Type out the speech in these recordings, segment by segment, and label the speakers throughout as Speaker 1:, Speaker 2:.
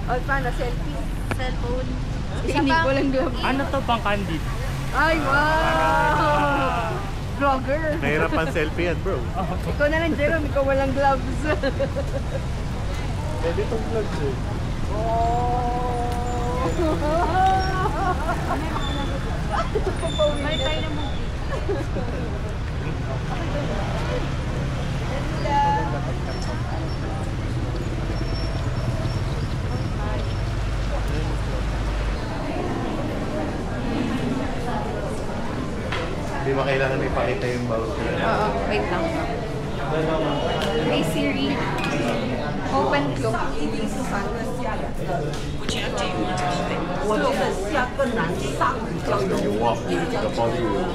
Speaker 1: O, paano? Selfie? Cellphone?
Speaker 2: Hindi ko lang doon.
Speaker 3: Ano to, pang candid?
Speaker 1: Ay, wow! Vlogger!
Speaker 4: Nahirapan selfie yan, bro.
Speaker 1: Ikaw na lang, Jerome. Ikaw walang gloves.
Speaker 4: Pwede itong vlogs eh.
Speaker 1: Oh! Balik tayo ng movie.
Speaker 4: Hindi makailangan ipakita yung voucher.
Speaker 2: Oo, wait lang. Hey Siri, open clock.
Speaker 4: You walk, the body will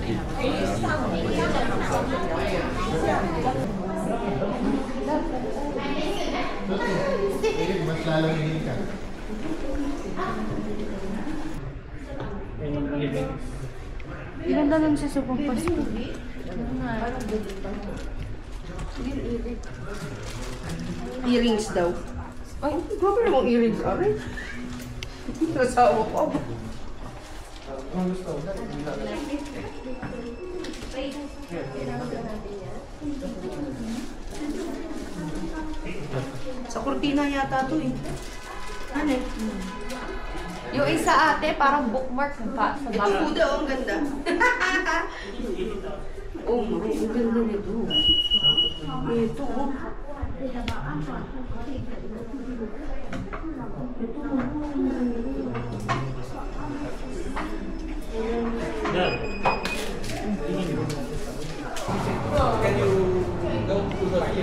Speaker 4: keep. Mas lalangin ka.
Speaker 2: Ganda lang siya sa pagpasko.
Speaker 1: Earrings daw. Ay, grabe namang earrings. Aray. Nasawa ko. Sa kurtina yata to eh. Ano eh?
Speaker 2: Yung isa ate, parang bookmark pa.
Speaker 1: Ito Buda, oh, ang ganda. Oh my, ang ganda nito. Ito, oh.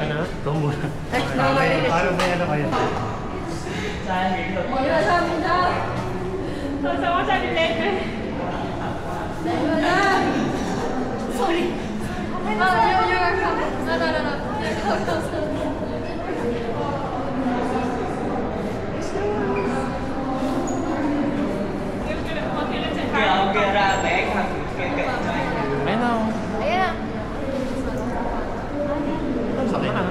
Speaker 3: Ano? Ito muna.
Speaker 1: Parang
Speaker 3: may ano kayo?
Speaker 2: Wala sa amin na. Sama sa amin letter. Wala. Sorry. You're no.
Speaker 3: Ayun.
Speaker 2: Ayan.
Speaker 3: Sakit na.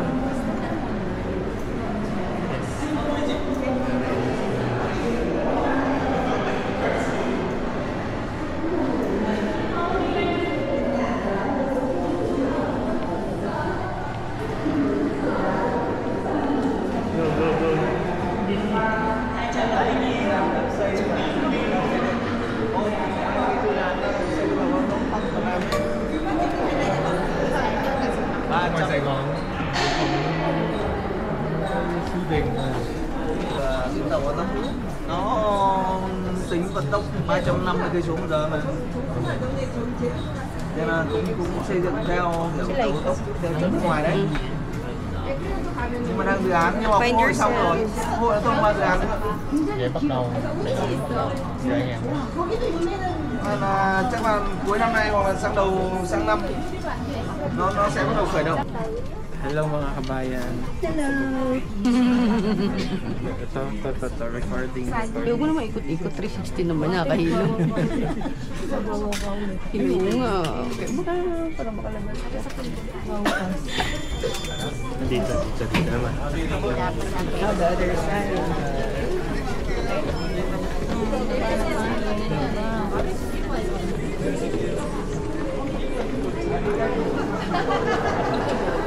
Speaker 3: Ngoài Sài Gòn Phú Điền
Speaker 5: Chuyến tàu ở Tấm Phước nó tính vận tốc 350 cây số một giờ mà nên là cũng xây dựng theo kiểu tàu tốc theo nước ngoài đấy, nhưng mà đang dự án nhưng mà hội xong rồi, hội đã thông qua dự án nữa.
Speaker 3: Vậy bắt đầu vài ngàn
Speaker 5: Nên là chắc là cuối năm nay hoặc là sang năm nó sẽ bắt đầu khởi động.
Speaker 3: Hello mga kabayan.
Speaker 1: Hello.
Speaker 3: Ito, recording.
Speaker 1: Ayaw mo naman ikot-ikot, 360 naman nakahilo. Hilo nga. Okay, para makalabas.
Speaker 3: Dito naman.
Speaker 1: Now the other side.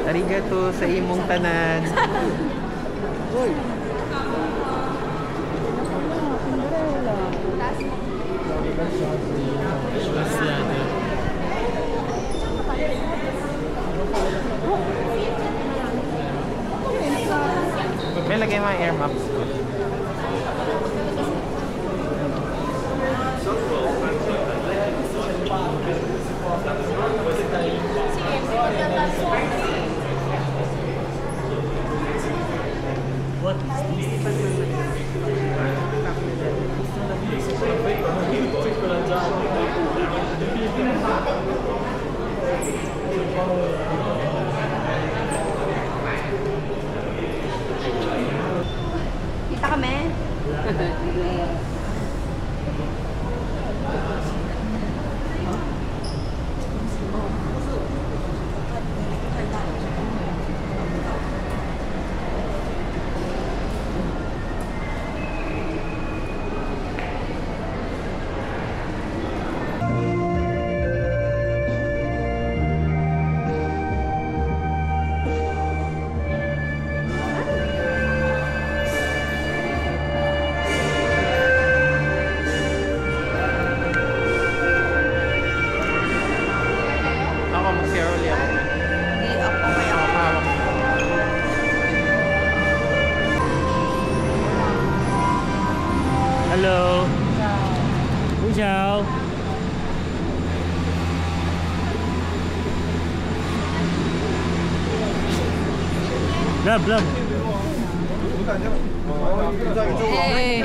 Speaker 3: Arigato sa imong tanan. May lagay mga air maps ko.
Speaker 2: Kita kami.
Speaker 3: Ako mag-share ulit ako.
Speaker 2: Hindi ako kaya ako.
Speaker 3: Hello. Xin chào. Love.
Speaker 2: Hey.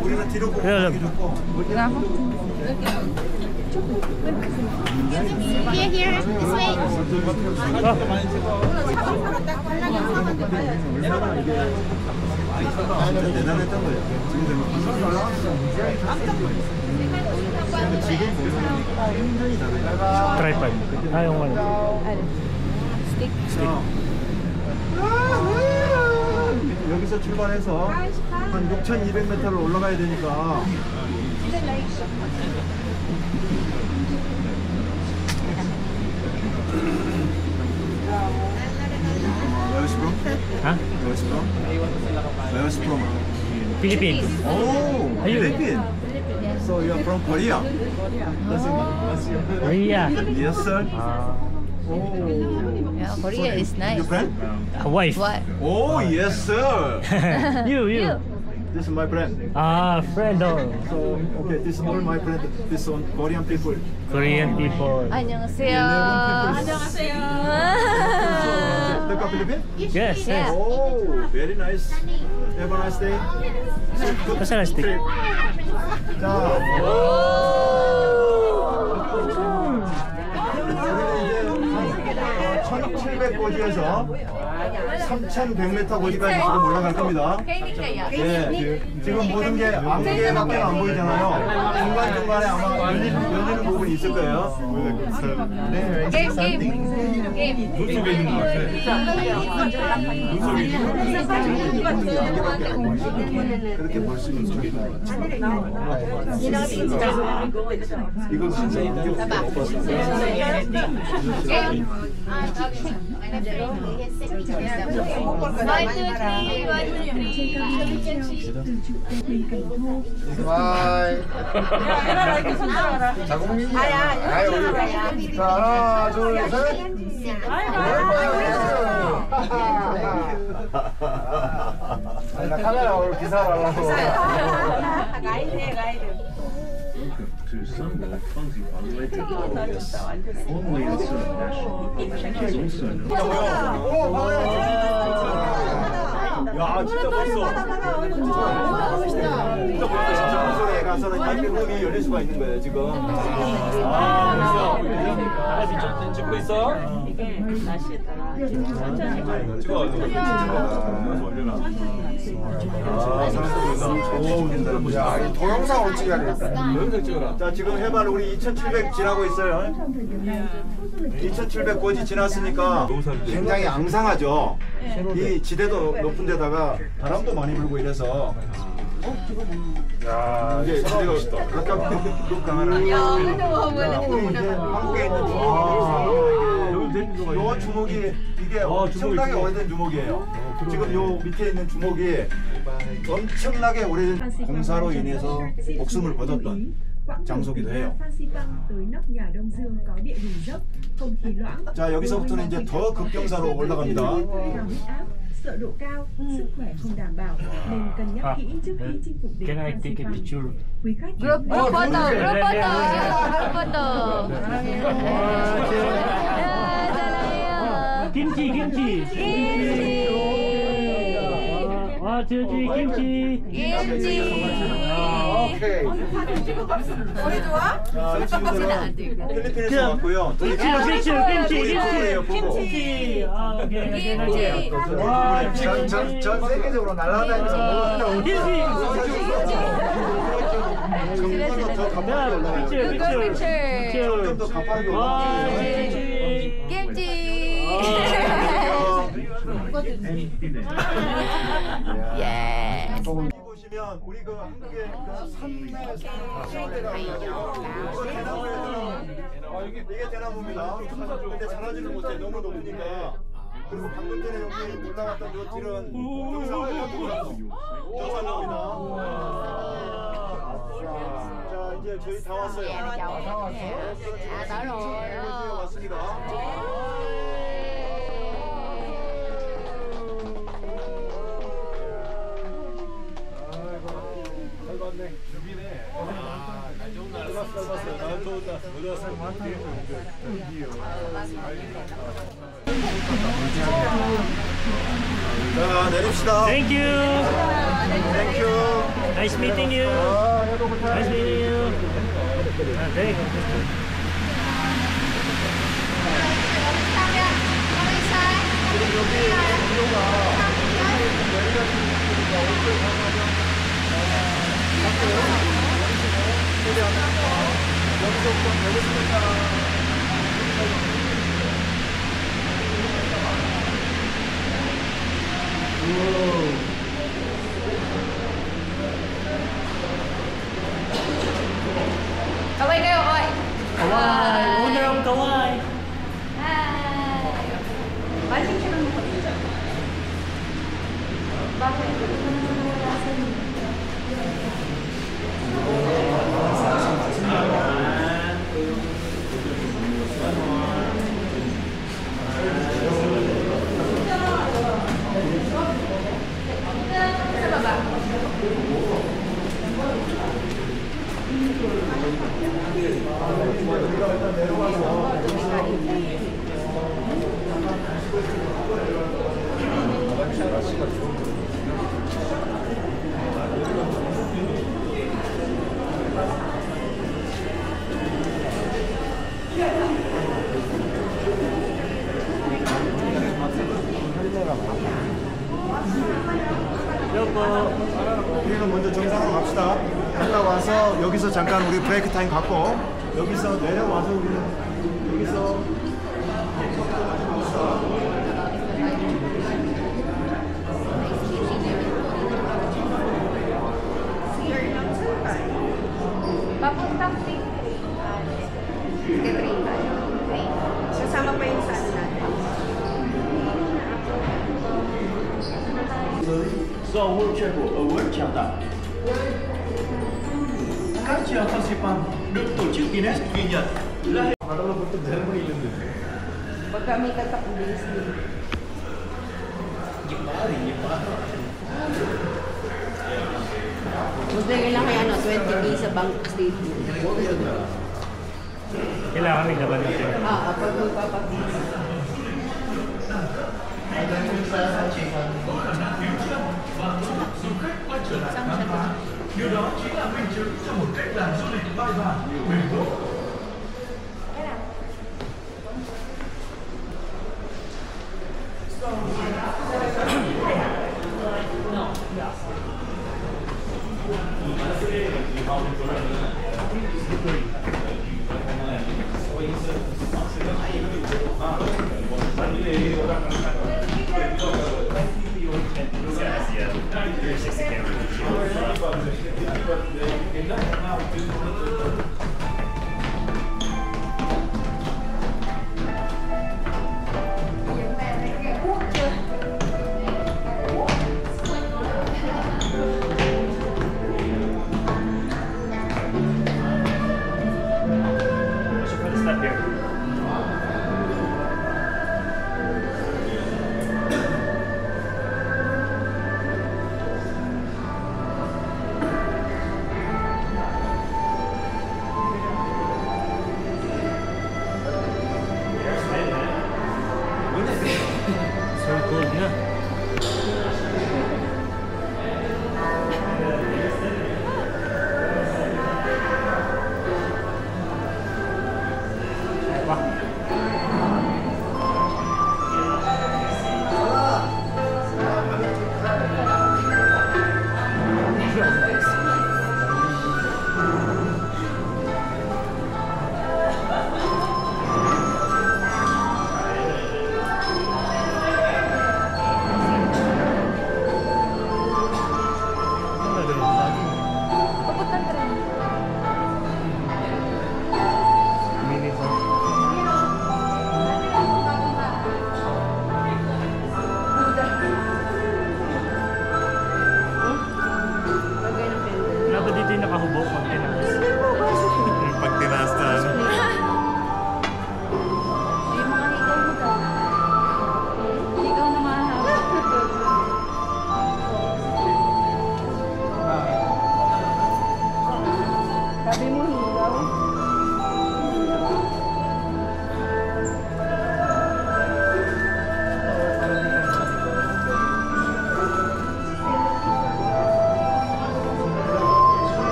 Speaker 4: 우리는 뒤로 보고
Speaker 3: Love.
Speaker 2: Here, this way.
Speaker 4: 대단했던 거예요. 지금 보면 굉장히 다르다.
Speaker 3: 트라이팟. 아, 영원.
Speaker 4: 여기서 출발해서 한 6,200m를 올라가야 되니까 Where is from?
Speaker 3: Huh?
Speaker 4: Where is from? Where is from?
Speaker 3: Philippines.
Speaker 4: Oh,
Speaker 3: Are you?
Speaker 4: Philippines. So you are from Korea?
Speaker 3: Korea.
Speaker 4: Yes, sir. Oh.
Speaker 2: Yeah, Korea is nice.
Speaker 4: Your friend?
Speaker 3: Wife.
Speaker 2: What?
Speaker 4: Oh, yes, sir.
Speaker 3: You.
Speaker 4: This is my friend.
Speaker 3: Ah, friend. Oh.
Speaker 4: So, okay, this is all my friend. This is Korean people.
Speaker 3: Korean people.
Speaker 2: 안녕하세요.
Speaker 4: Take a Philippines?
Speaker 3: Yes.
Speaker 2: Yeah.
Speaker 4: Oh, very nice. Have a nice day.
Speaker 3: What's the stick?
Speaker 4: 자, 우리는 이제 1700고지에서 3100m 고지까지 지금 올라갈 겁니다. 예, 지금 모든 게 안개밖에 안 보이잖아요. 중간중간에 아마 열리는 부분이 있을 거예요. 눈속에 있는 것 같아. 눈속에 있는 것 같아. 그렇게 볼 수 있는 속에 있는 것 같아. 이건 진짜 이거 못 봤어. 바이. 자국민이야. 아이 우리. 자 하나 둘 셋. 나 카메라 오늘 기사라고.
Speaker 6: To some will clumsy populated only in certain national
Speaker 4: 야 진짜 멋있어. 진짜 장소에 가서는 이렇게 열릴 수가 있는 거예요 지금.
Speaker 7: 아, 찍고 있어.
Speaker 4: 야, 이 동영상으로 찍어야 되겠다. 동영상 찍어라. 자, 지금 해발 우리 2,700 지나고 있어요. 2,700 고지 지났으니까 굉장히 앙상하죠. 이 지대도 높은 데다가 바람도 많이 불고 이래서 야, 이제 우리가 가깝게 강하는.
Speaker 2: 야, 근데 와, 왜
Speaker 4: 한국에 있는 주먹. 요 주먹이 이게 엄청나게 오래된 주먹이에요. 지금 요 밑에 있는 주먹이 엄청나게 오래된 공사로 인해서 목숨을 거뒀던 장소기도 해요. 자, 여기서부터는 이제 더 급경사로 올라갑니다.
Speaker 8: sợ độ cao, sức khỏe không đảm bảo nên cân nhắc kỹ trước khi chinh phục đỉnh
Speaker 3: Can I
Speaker 8: Phan
Speaker 3: take a
Speaker 8: Xipang.
Speaker 3: picture?
Speaker 8: Quý khách
Speaker 2: Group photo, group photo.
Speaker 3: Kimchi, kimchi. One, two, three, kimchi.
Speaker 2: 김치.
Speaker 4: 오케이.
Speaker 2: 우리 좋아?
Speaker 4: 자, 친구들은 필리핀에서 왔고요.
Speaker 3: Picture, picture, kimchi,
Speaker 4: 김치예요,
Speaker 3: kimchi. 오케이, 오케이.
Speaker 4: 전 세계적으로 날아다니면서
Speaker 3: 김치.
Speaker 4: 점점 더 가파르게 올라가요.
Speaker 3: Picture.
Speaker 4: 점점 더 가파르게 올라가요.
Speaker 2: 김치. 예.
Speaker 4: 여기 보시면 우리 그 한국의 그 산내 시대가 이게 대나무입니다. 근데 자라지를 못해 너무 높으니까. 그리고 방금 전에 여기 올라갔던 요 딜은 등산로입니다. 자, 이제 저희 다 왔어요. 다 왔어요. 왔습니다. 자, 내립시다.
Speaker 3: Thank you.
Speaker 4: Thank you.
Speaker 3: Nice meeting you. Nice meeting you. Thank you.
Speaker 2: Kaway kayo, kaway.
Speaker 3: Kawai. Owner of Kawai.
Speaker 2: Hi. Balik siya ng mukha. Bakit? Sa baba.
Speaker 4: 우리는 먼저 정상으로 갑시다. 갔다 와서 여기서 잠깐 우리 브레이크 타임 갖고 여기서 내려와서 우리는 여기서
Speaker 2: Papuntang kasama pa yung sana natin.
Speaker 9: do World Travel Award trao tặng. Các chợ Phan Xipang được tổ chức Guinness ghi nhận là
Speaker 2: Pagka may katakong bilis din. Maglagay lang kaya 20K sa bank statement.
Speaker 3: Kailangan may laban natin.
Speaker 2: Pag magpapabilis.
Speaker 9: Điều đó chính là minh chứng cho một cách làm du lịch bài bản, bền vững.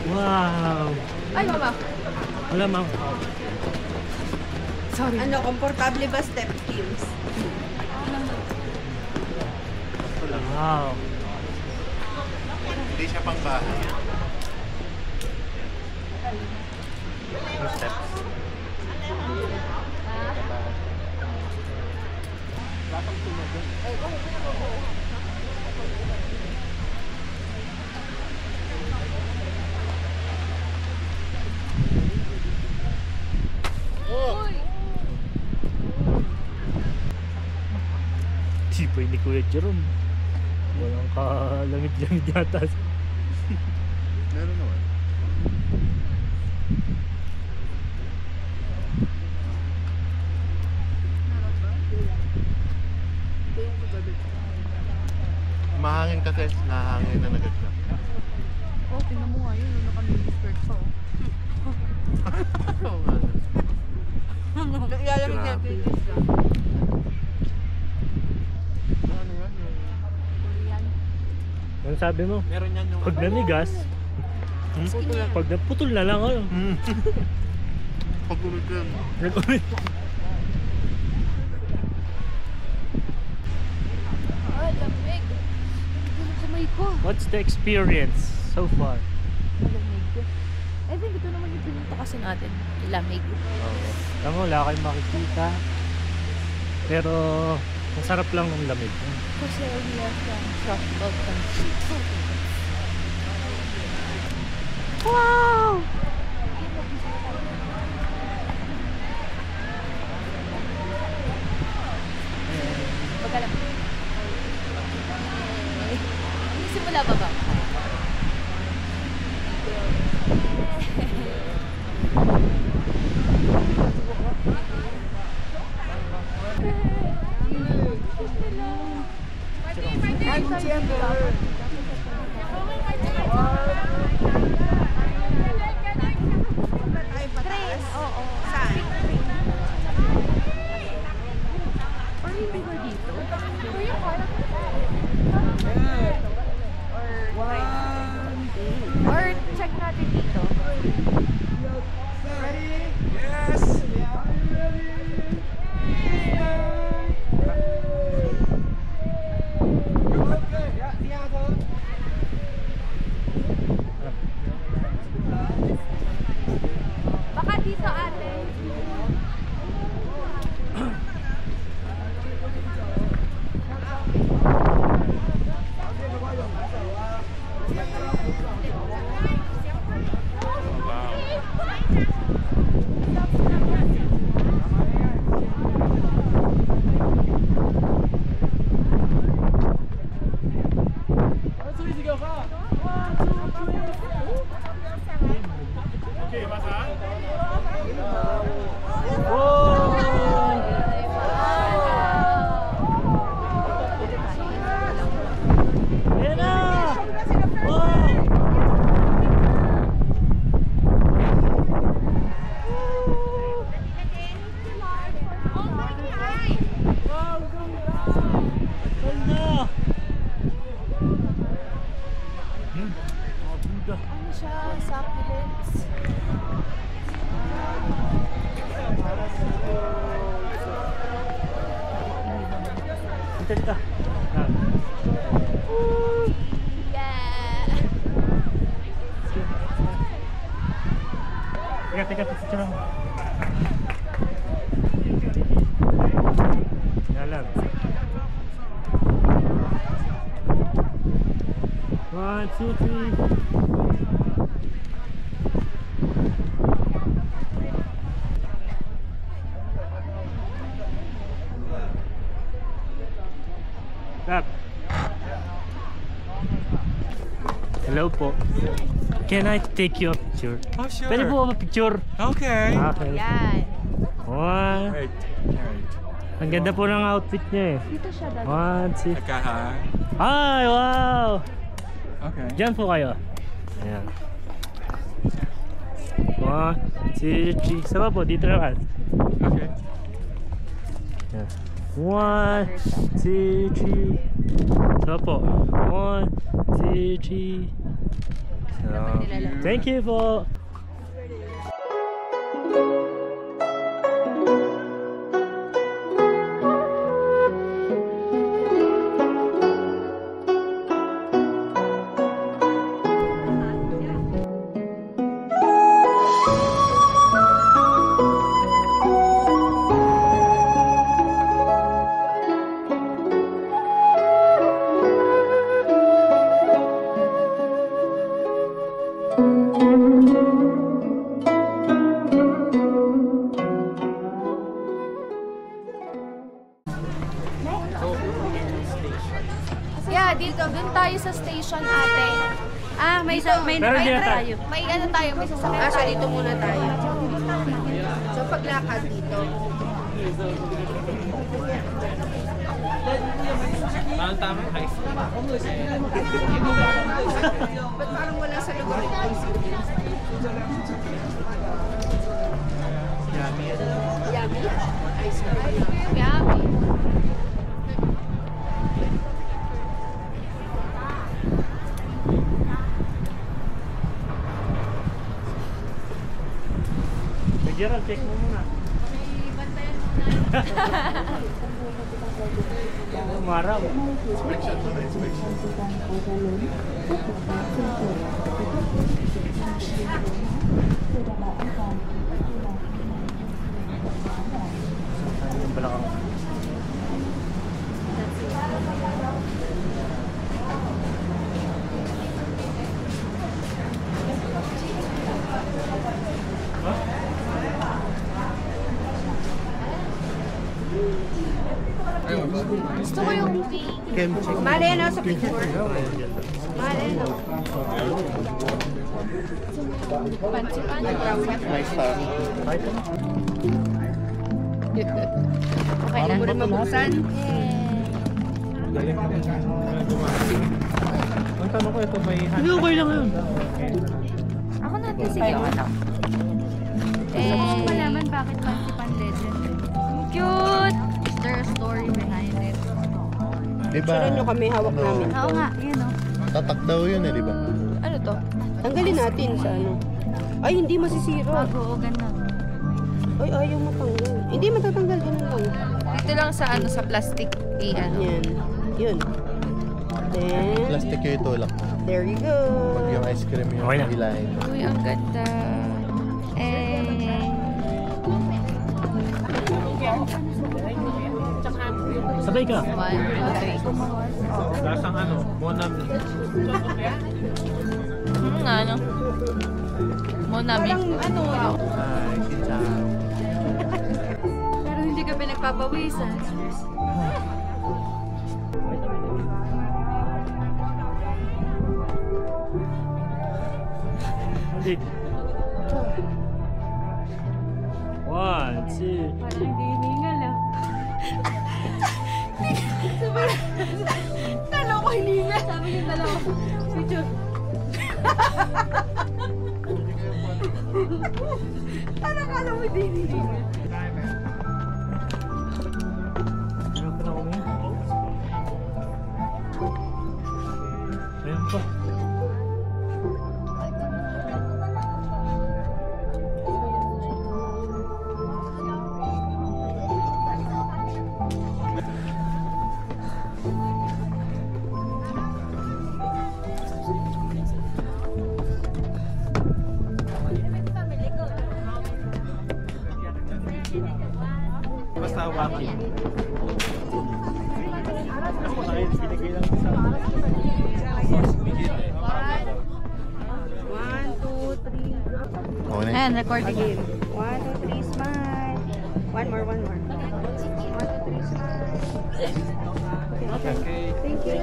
Speaker 2: Wow! Ay, mama.
Speaker 3: Wala, ma'am.
Speaker 2: Sorry.
Speaker 10: Ano, komportable ba step heels?
Speaker 3: Wow.
Speaker 4: Hindi siya pang bahay. Yung steps.
Speaker 3: Sipay ni Kuya Jerome. Walang kalamit-lamit yata.
Speaker 4: Meron naman. Mahangin kasi, nahangin na agad siya.
Speaker 2: Oh, tingnan mo nga yun. Yung naka-mini-skirt pa, oh.
Speaker 4: Oo nga.
Speaker 10: Naglalamig na
Speaker 4: Grabe.
Speaker 3: Ano sabi mo?
Speaker 5: Meron yan yung
Speaker 3: Pag nanigas, pag naputol na lang ano.
Speaker 4: Pag-ulit yan.
Speaker 3: Nag-ulit.
Speaker 2: Ay, lamig. Ano kamay ko?
Speaker 3: What's the experience so far?
Speaker 2: Malamig. I think ito naman yung pinunta kasi natin. Lamig.
Speaker 3: Tama, wala kayong makikita. Pero, masarap lang ng lamig.
Speaker 2: Kasi we are from tropical country. Wow! Magalang. Simula ba ba?
Speaker 3: Ayan na! Ganda!
Speaker 2: Ano siya? Succulents.
Speaker 3: Dito.
Speaker 2: Yeah!
Speaker 3: Teka, picture mo. Yalan. 1, 2, 3. Stop. Hello po. Can I take your picture?
Speaker 7: Oh, sure.
Speaker 3: Pwede po ba picture?
Speaker 7: Okay.
Speaker 3: Okay.
Speaker 2: Yan.
Speaker 3: One.
Speaker 7: Right.
Speaker 3: Ang ganda po ng outfit niya eh.
Speaker 2: Dito siya dati.
Speaker 3: 1, 2.
Speaker 7: Nagkahan.
Speaker 3: Ay, wow!
Speaker 7: Okay.
Speaker 3: Diyan po kayo. Ayan. 1, 2, 3. Saba po, dito naman.
Speaker 7: Okay.
Speaker 3: Ayan. 1, 2, 3. Saba po. 1, 2, 3. So, thank you po.
Speaker 2: Yeah, dito. Dun tayo sa station, ate.
Speaker 10: Ah, may
Speaker 3: Pero di na tayo.
Speaker 2: May ano tayo, may sasakyan
Speaker 10: Ah, so
Speaker 2: tayo.
Speaker 10: dito muna tayo. So paglakad dito.
Speaker 7: Parang tama, high school.
Speaker 10: Ba't parang wala sa lugar ng high school?
Speaker 7: Yummy.
Speaker 10: Yummy? Ice cream.
Speaker 2: Yummy.
Speaker 3: Gerald, check mo muna. Maraw.
Speaker 2: Gusto ko yung pink.
Speaker 10: Mali na sa picture. Mali na.
Speaker 2: Okay na.
Speaker 10: Mo rin mabuksan.
Speaker 7: Ang tanong ko ito, may
Speaker 3: Hindi, okay lang yun.
Speaker 2: Ako natin, sige, ako lang. Gusto ko malaman bakit Fancy Pan Legend. Ang cute! Is there a story behind it?
Speaker 10: Picturean nyo kami, hawak namin.
Speaker 2: Oo nga, yun o.
Speaker 4: Tatak daw yun eh, di ba?
Speaker 2: Ano to?
Speaker 10: Tanggalin natin sa ano. Ay, hindi masisira.
Speaker 2: Bago, ganun.
Speaker 10: Ay, ayaw matanggal. Hindi matatanggal, ganun lang.
Speaker 2: Dito lang sa ano, sa plastic. Ano.
Speaker 10: Yan. Yun. Then,
Speaker 4: Plastic yung itulak.
Speaker 10: there you go.
Speaker 4: Pag yung ice cream yung
Speaker 3: Okay na.
Speaker 4: hilahin.
Speaker 2: Uy, ang ganda.
Speaker 3: Sabay ka.
Speaker 2: 1, 2, 3.
Speaker 7: lasang ano, Monami.
Speaker 2: Ano? Monami.
Speaker 10: Parang ano,
Speaker 7: Ay, kita.
Speaker 10: pero hindi ka pinagpapawisan.
Speaker 3: Hindi. 2.
Speaker 2: Parang hindi hiningal ah. Dalawa ko hiningal. Sabi yung dalawa. Picture. Ano kala mo hindi hiningal?
Speaker 3: Ayan pa.
Speaker 7: Basta hawakan.
Speaker 3: Binigay lang sa
Speaker 10: 1, 2, 3.
Speaker 2: Ayan, recording.
Speaker 10: 1, 2, 3, smile. One more. 1, 2, 3, smile.
Speaker 7: Okay.
Speaker 10: Thank you.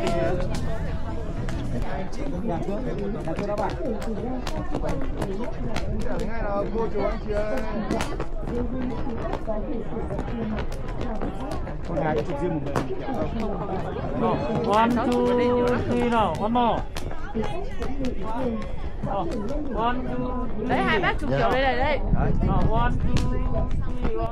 Speaker 3: No, 1, 2, 3 now. One more. Oh, 1, 2, 3.
Speaker 2: Đấy, hai bác chụp kiểu đây này đây.
Speaker 3: 1, 2, 3, 1.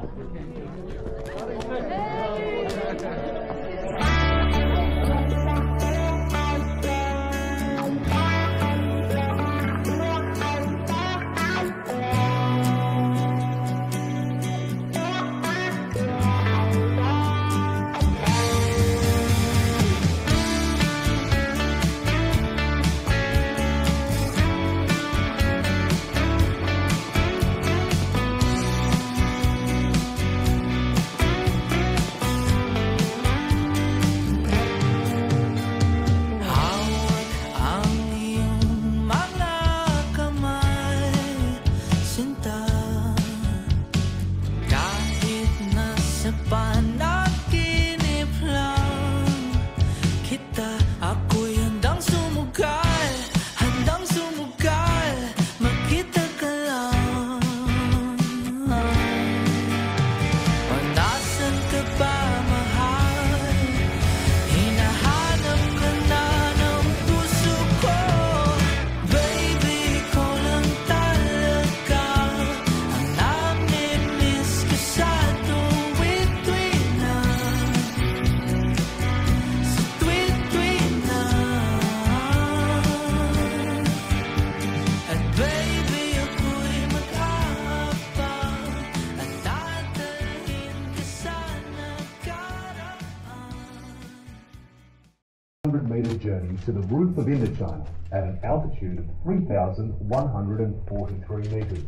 Speaker 9: metre journey to the roof of Indochina at an altitude of 3,143 metres.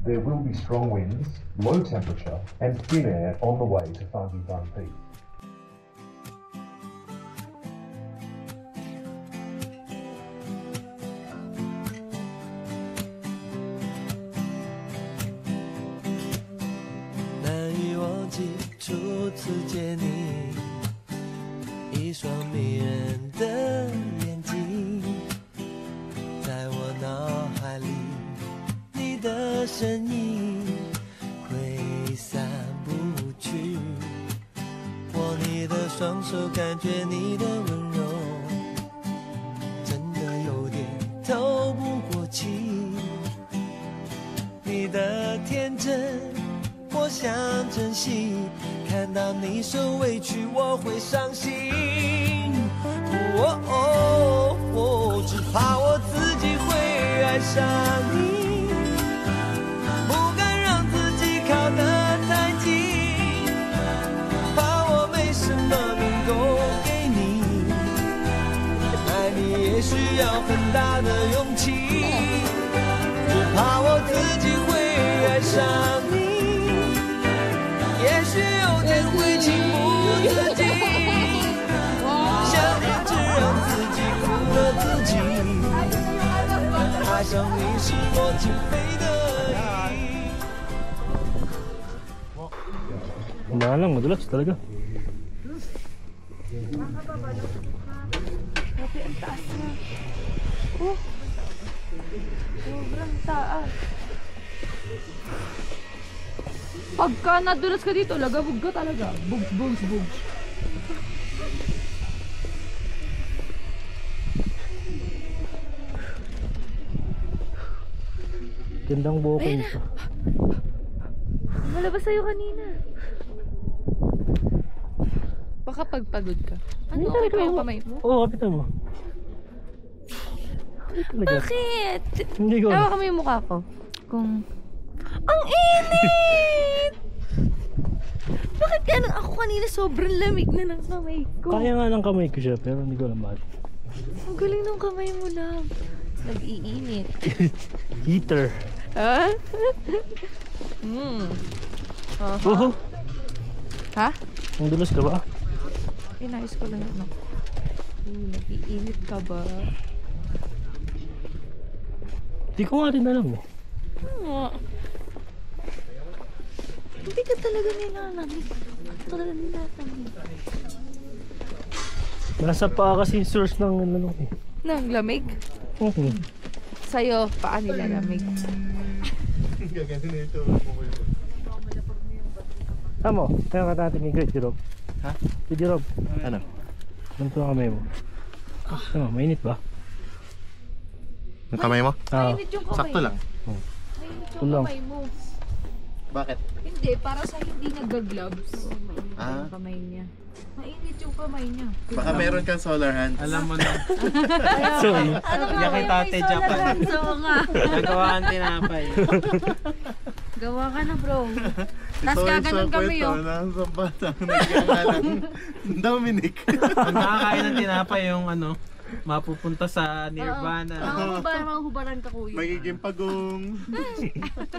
Speaker 9: There will be strong winds, low temperature and thin air on the way to Fansipan Peak.
Speaker 11: 只怕我自己会爱上你，不敢让自己靠得太近，怕我没什么能够给你，爱你也需要很大的勇气，只怕我自己会爱上你，也许有天会情不自禁，想念只让自己苦了自己。爱上你是我情非得已。
Speaker 3: Malang, madulas talaga.
Speaker 2: Grabe, ang taas na. Oh, sobrang taas. Pagka nadulas ka dito, lagabog ka talaga. Bugs.
Speaker 3: Gandang booking ito.
Speaker 2: Malabas sa'yo kanina. Baka pagpagod ka. Ano, okay pa yung kamay mo?
Speaker 3: Oo, kapitan mo.
Speaker 2: Bakit?
Speaker 3: Hindi ko.
Speaker 2: Tawa kami yung mukha ko. Ang init! Bakit ganun? Ako kanina sobrang lamig na ng kamay ko.
Speaker 3: Kaya nga ng kamay ko siya, pero hindi ko alam bakit.
Speaker 2: Ang galing ng kamay mo lang. Nag-iinit.
Speaker 3: Heater.
Speaker 2: Ha?
Speaker 3: Oo.
Speaker 2: Ha?
Speaker 3: Ang dulas ka ba?
Speaker 2: Inayos ko lang yun. Nag-iinit ka ba?
Speaker 3: Hindi ko nga rin alam eh.
Speaker 2: Hindi ka talaga nilalamig. Talaga nilalamig.
Speaker 3: Nasa paa kasi yung source ng ano eh.
Speaker 2: Nang lamig? Sa'yo, paa nilalamig.
Speaker 4: Gaganti na ito.
Speaker 3: Tama, kaya ka natin yung Great Rob.
Speaker 7: Ha?
Speaker 3: Great Rob.
Speaker 7: Ano?
Speaker 3: Ganito ang kamay mo. Ano, mainit ba?
Speaker 7: Yung kamay mo?
Speaker 2: Mainit yung kamay.
Speaker 7: Sakto lang.
Speaker 2: Mainit yung kamay mo.
Speaker 7: Bakit?
Speaker 2: Hindi, para sa hindi nag-gloves.
Speaker 7: Ah.
Speaker 2: Yung kamay niya. Mainit yung kamay niya.
Speaker 7: Baka meron kang solar hands.
Speaker 5: Alam mo na.
Speaker 3: Sorry.
Speaker 5: Yan kay Tate Japan.
Speaker 2: Oo nga.
Speaker 5: Nagawaan tinapay.
Speaker 2: Gawa ka na bro. Tapos gaganon kami yun.
Speaker 7: Nasa batang nagkakalang Dominic.
Speaker 5: Pag nakakain ng tinapay yung ano, mapupunta sa Nirvana.
Speaker 2: Mahubaran ka kuya.
Speaker 7: Magiging pagong.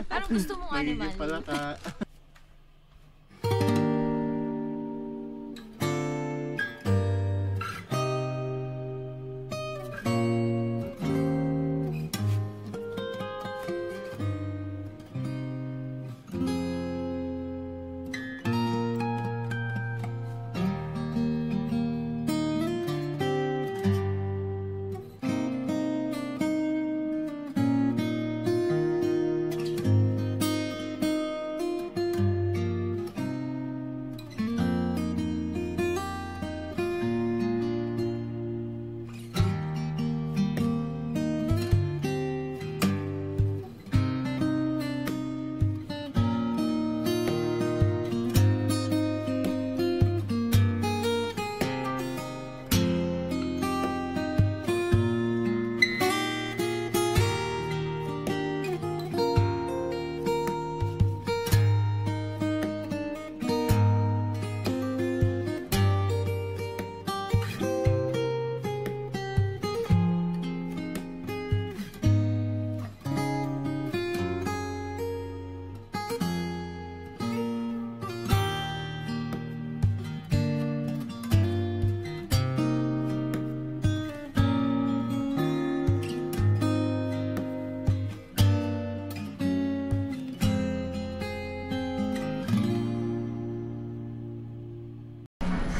Speaker 2: Anong gusto mong animal?
Speaker 7: Magiging palaka.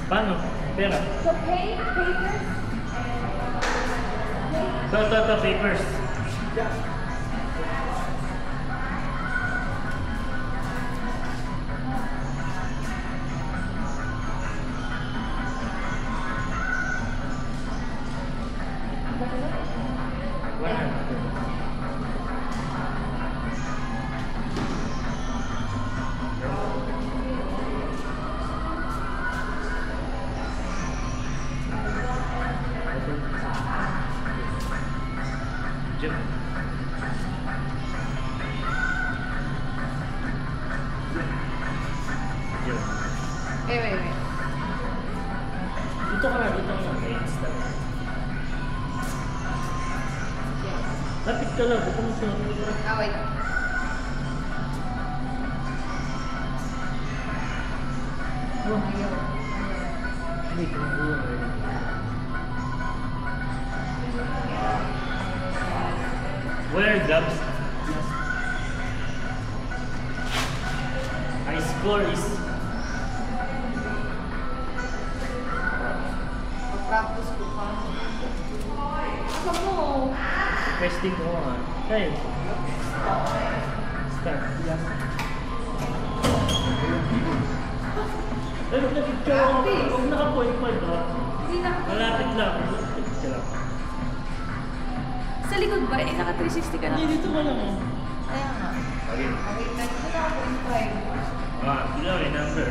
Speaker 3: Paano? Pera?
Speaker 2: So papers?
Speaker 3: Ito, papers.
Speaker 2: Wait.
Speaker 3: Dito ka na. Lapit ka lang. Bukong sa...
Speaker 2: Wait.
Speaker 3: Where gloves? My score is...
Speaker 2: Practice ko pa. Ako mo.
Speaker 3: Testing mo ah. Hey. Start. Nag-picture ako. Huwag naka-point 5 ha.
Speaker 2: Hindi na.
Speaker 3: Malapit lang. Malapit lang.
Speaker 2: Sa likod ba? Eh, naka 360 ka na.
Speaker 3: Hindi, dito ka lang oh.
Speaker 2: Kaya nga.
Speaker 3: Okay.
Speaker 2: Okay, nandito na ako 0.5.
Speaker 3: Sila may number.